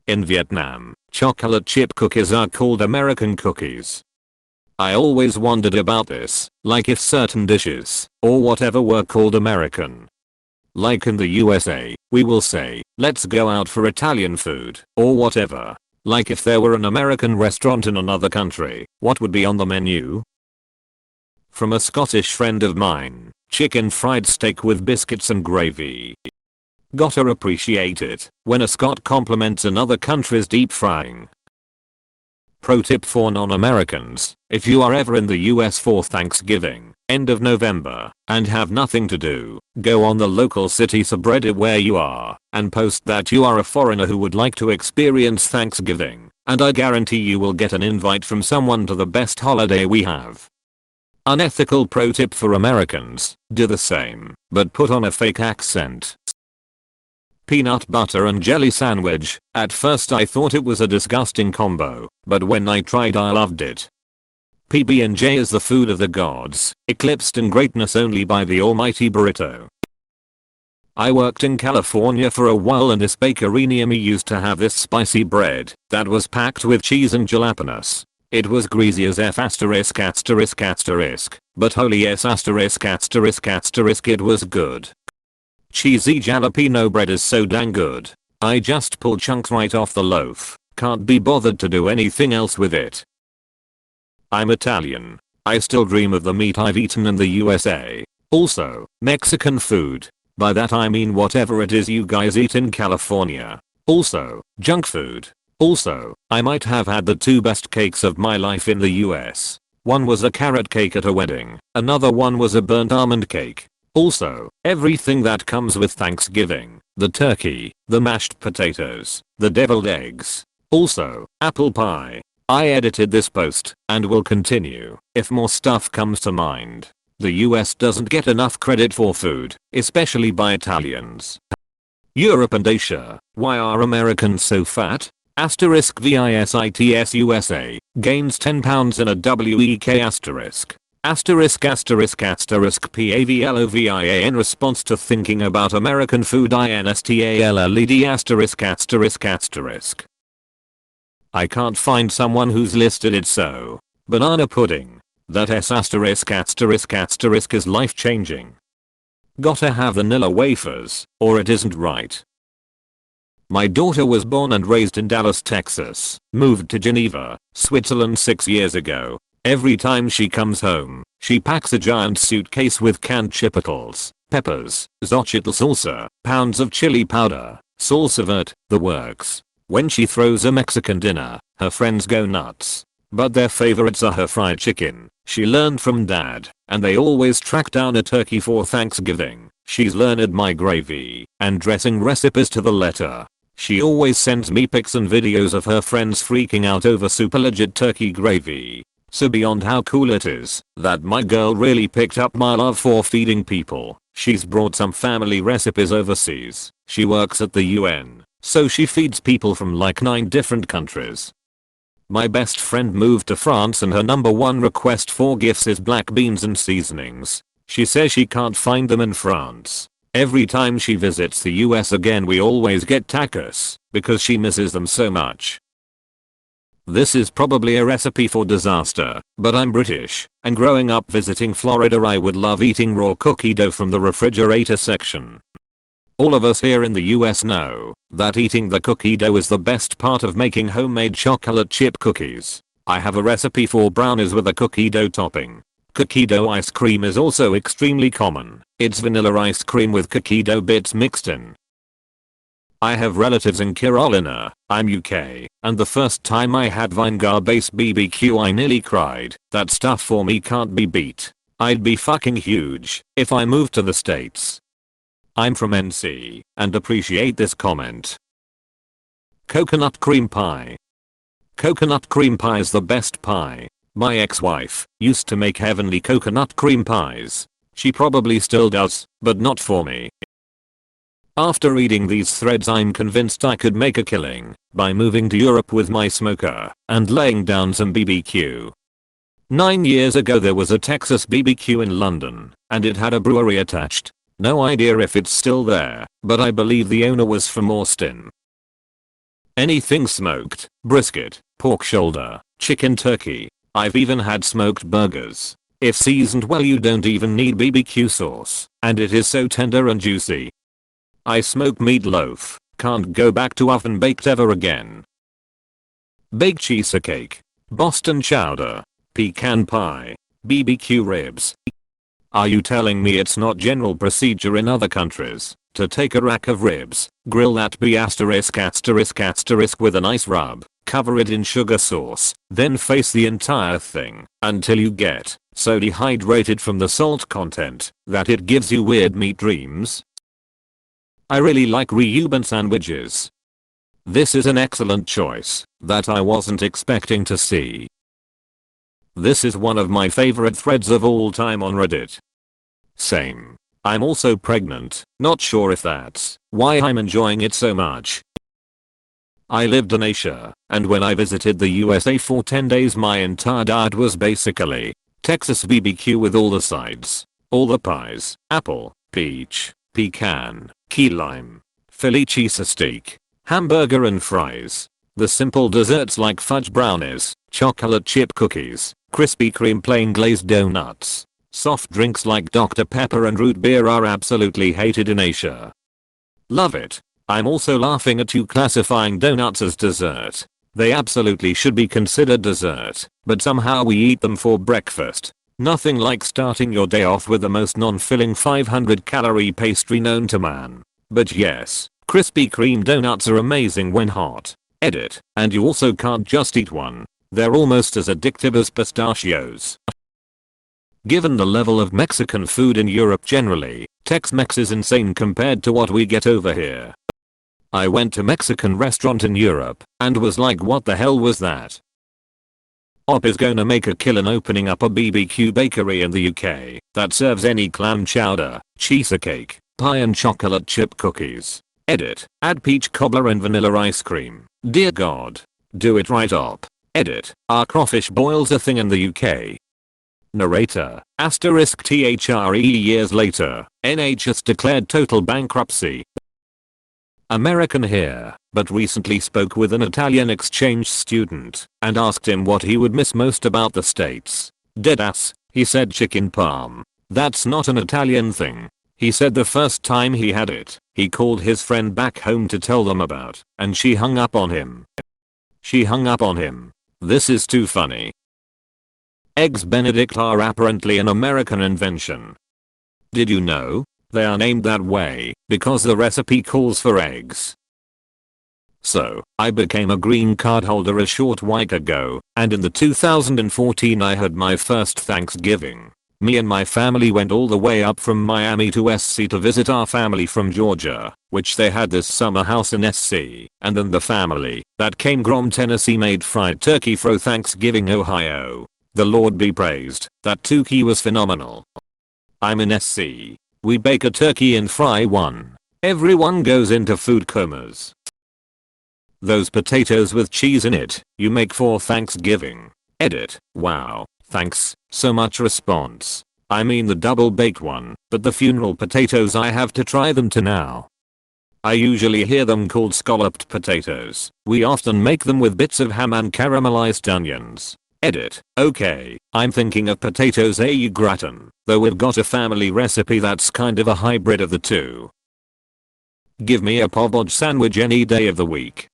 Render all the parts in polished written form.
In Vietnam, chocolate chip cookies are called American cookies. I always wondered about this, like if certain dishes, or whatever were called American. Like in the USA, we will say, let's go out for Italian food, or whatever. Like if there were an American restaurant in another country, what would be on the menu? From a Scottish friend of mine, chicken fried steak with biscuits and gravy. Gotta appreciate it when a Scot compliments another country's deep frying. Pro tip for non-Americans, if you are ever in the US for Thanksgiving, end of November, and have nothing to do, go on the local city subreddit where you are, and post that you are a foreigner who would like to experience Thanksgiving, and I guarantee you will get an invite from someone to the best holiday we have. Unethical pro tip for Americans, do the same, but put on a fake accent. Peanut butter and jelly sandwich. At first I thought it was a disgusting combo, but when I tried I loved it. PB&J is the food of the gods, eclipsed in greatness only by the almighty burrito. I worked in California for a while and this bakery near me used to have this spicy bread that was packed with cheese and jalapenos. It was greasy as F*******, but holy yes *****, it was good. Cheesy jalapeno bread is so dang good. I just pull chunks right off the loaf, can't be bothered to do anything else with it. I'm Italian. I still dream of the meat I've eaten in the USA. Also, Mexican food. By that I mean whatever it is you guys eat in California. Also, junk food. Also, I might have had the two best cakes of my life in the US. One was a carrot cake at a wedding, another one was a burnt almond cake. Also, everything that comes with Thanksgiving, the turkey, the mashed potatoes, the deviled eggs. Also, apple pie. I edited this post, and will continue, if more stuff comes to mind. The US doesn't get enough credit for food, especially by Italians. Europe and Asia, why are Americans so fat? Asterisk VISITS USA, gains 10 pounds in a week asterisk. Asterisk asterisk asterisk PAVLOVIA in response to thinking about American food INSTALLED asterisk asterisk asterisk. I can't find someone who's listed it so. Banana pudding. That S asterisk asterisk asterisk is life changing. Gotta have vanilla wafers, or it isn't right. My daughter was born and raised in Dallas, Texas, moved to Geneva, Switzerland 6 years ago. Every time she comes home, she packs a giant suitcase with canned chipotles, peppers, xochitl salsa, pounds of chili powder, salsa verde, the works. When she throws a Mexican dinner, her friends go nuts. But their favorites are her fried chicken. She learned from dad, and they always track down a turkey for Thanksgiving. She's learned my gravy and dressing recipes to the letter. She always sends me pics and videos of her friends freaking out over super legit turkey gravy. So beyond how cool it is that my girl really picked up my love for feeding people, she's brought some family recipes overseas. She works at the UN, so she feeds people from like 9 different countries. My best friend moved to France and her #1 request for gifts is black beans and seasonings. She says she can't find them in France. Every time she visits the US again we always get tacos, because she misses them so much. This is probably a recipe for disaster, but I'm British, and growing up visiting Florida I would love eating raw cookie dough from the refrigerator section. All of us here in the US know that eating the cookie dough is the best part of making homemade chocolate chip cookies. I have a recipe for brownies with a cookie dough topping. Cookie dough ice cream is also extremely common. It's vanilla ice cream with cookie dough bits mixed in. I have relatives in Carolina, I'm UK, and the first time I had vinegar-based BBQ I nearly cried. That stuff for me can't be beat. I'd be fucking huge if I moved to the States. I'm from NC, and appreciate this comment. Coconut cream pie. Coconut cream pie is the best pie. My ex-wife used to make heavenly coconut cream pies. She probably still does, but not for me. After reading these threads I'm convinced I could make a killing by moving to Europe with my smoker and laying down some BBQ. 9 years ago there was a Texas BBQ in London, and it had a brewery attached. No idea if it's still there, but I believe the owner was from Austin. Anything smoked, brisket, pork shoulder, chicken turkey. I've even had smoked burgers. If seasoned well you don't even need BBQ sauce, and it is so tender and juicy. I smoke meatloaf, can't go back to oven baked ever again. Baked cheesecake, Boston chowder, pecan pie, BBQ ribs. Are you telling me it's not general procedure in other countries to take a rack of ribs, grill that B*** with a nice rub, cover it in sugar sauce, then face the entire thing until you get so dehydrated from the salt content that it gives you weird meat dreams? I really like Reuben sandwiches. This is an excellent choice that I wasn't expecting to see. This is one of my favorite threads of all time on Reddit. Same. I'm also pregnant, not sure if that's why I'm enjoying it so much. I lived in Asia, and when I visited the USA for 10 days my entire diet was basically Texas BBQ with all the sides, all the pies, apple, peach, pecan, key lime, Philly cheesesteak, hamburger and fries. The simple desserts like fudge brownies, chocolate chip cookies, Krispy Kreme plain glazed donuts. Soft drinks like Dr. Pepper and root beer are absolutely hated in Asia. Love it. I'm also laughing at you classifying donuts as dessert. They absolutely should be considered dessert, but somehow we eat them for breakfast. Nothing like starting your day off with the most non-filling 500-calorie pastry known to man. But yes, Krispy Kreme donuts are amazing when hot. Edit. And you also can't just eat one. They're almost as addictive as pistachios. Given the level of Mexican food in Europe generally, Tex-Mex is insane compared to what we get over here. I went to Mexican restaurant in Europe and was like, what the hell was that? Op is gonna make a killing opening up a BBQ bakery in the UK that serves any clam chowder, cheesecake, pie and chocolate chip cookies. Edit. Add peach cobbler and vanilla ice cream. Dear God. Do it right Op. Edit. Are crawfish boils a thing in the UK? Narrator, *THRE years later, NHS declared total bankruptcy. American here, but recently spoke with an Italian exchange student and asked him what he would miss most about the States. Deadass, he said chicken parm. That's not an Italian thing. He said the first time he had it, he called his friend back home to tell them about, and she hung up on him. She hung up on him. This is too funny. Eggs Benedict are apparently an American invention. Did you know? They are named that way because the recipe calls for eggs. So, I became a green card holder a short while ago, and in the 2014 I had my first Thanksgiving. Me and my family went all the way up from Miami to SC to visit our family from Georgia, which they had this summer house in SC, and then the family that came from Tennessee made fried turkey for Thanksgiving Ohio. The Lord be praised, that turkey was phenomenal. I'm in SC. We bake a turkey and fry one. Everyone goes into food comas. Those potatoes with cheese in it, you make for Thanksgiving. Edit. Wow, thanks so much response. I mean the double baked one, but the funeral potatoes I have to try them to now. I usually hear them called scalloped potatoes. We often make them with bits of ham and caramelized onions. Edit. Okay, I'm thinking of potatoes au gratin, though we've got a family recipe that's kind of a hybrid of the two. Give me a poboch sandwich any day of the week.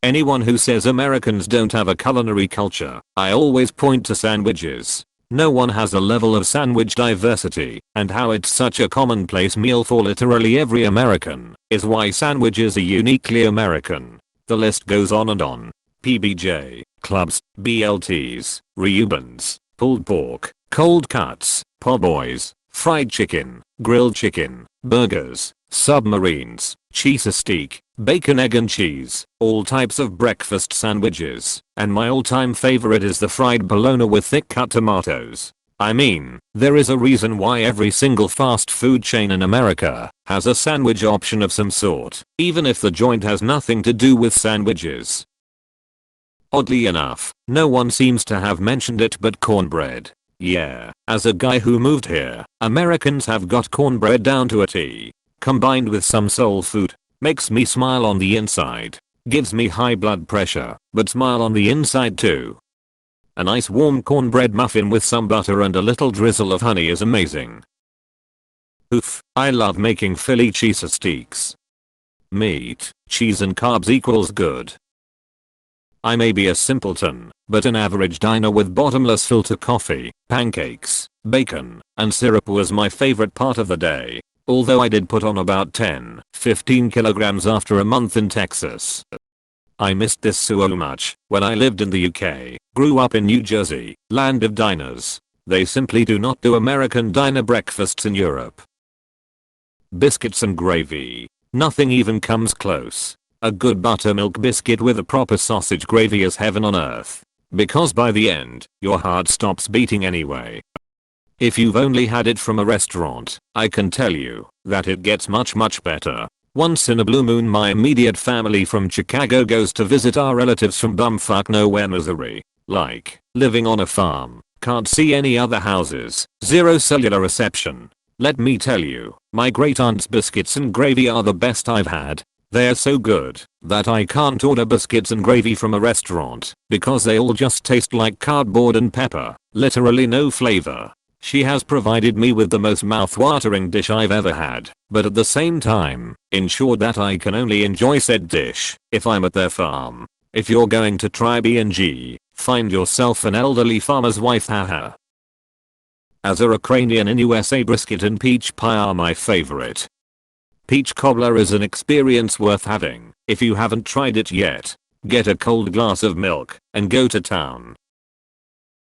Anyone who says Americans don't have a culinary culture, I always point to sandwiches. No one has a level of sandwich diversity, and how it's such a commonplace meal for literally every American is why sandwiches are uniquely American. The list goes on and on. PBJ, clubs, BLTs, Reubens, pulled pork, cold cuts, po' boys, fried chicken, grilled chicken, burgers, submarines, cheesesteak, bacon egg and cheese, all types of breakfast sandwiches, and my all-time favorite is the fried bologna with thick cut tomatoes. I mean, there is a reason why every single fast food chain in America has a sandwich option of some sort, even if the joint has nothing to do with sandwiches. Oddly enough, no one seems to have mentioned it but cornbread. Yeah, as a guy who moved here, Americans have got cornbread down to a T. Combined with some soul food, makes me smile on the inside. Gives me high blood pressure, but smile on the inside too. A nice warm cornbread muffin with some butter and a little drizzle of honey is amazing. Oof, I love making Philly cheesesteaks. Meat, cheese and carbs equals good. I may be a simpleton, but an average diner with bottomless filter coffee, pancakes, bacon, and syrup was my favorite part of the day. Although I did put on about 10-15 kilograms after a month in Texas. I missed this so much when I lived in the UK, grew up in New Jersey, land of diners. They simply do not do American diner breakfasts in Europe. Biscuits and gravy. Nothing even comes close. A good buttermilk biscuit with a proper sausage gravy is heaven on earth. Because by the end, your heart stops beating anyway. If you've only had it from a restaurant, I can tell you that it gets much better. Once in a blue moon my immediate family from Chicago goes to visit our relatives from bumfuck nowhere Missouri. Like, living on a farm, can't see any other houses, zero cellular reception. Let me tell you, my great aunt's biscuits and gravy are the best I've had. They're so good that I can't order biscuits and gravy from a restaurant because they all just taste like cardboard and pepper, literally no flavor. She has provided me with the most mouth-watering dish I've ever had, but at the same time, ensured that I can only enjoy said dish if I'm at their farm. If you're going to try B&G, find yourself an elderly farmer's wife, haha. As a Ukrainian in USA, brisket and peach pie are my favorite. Peach cobbler is an experience worth having. If you haven't tried it yet, get a cold glass of milk and go to town.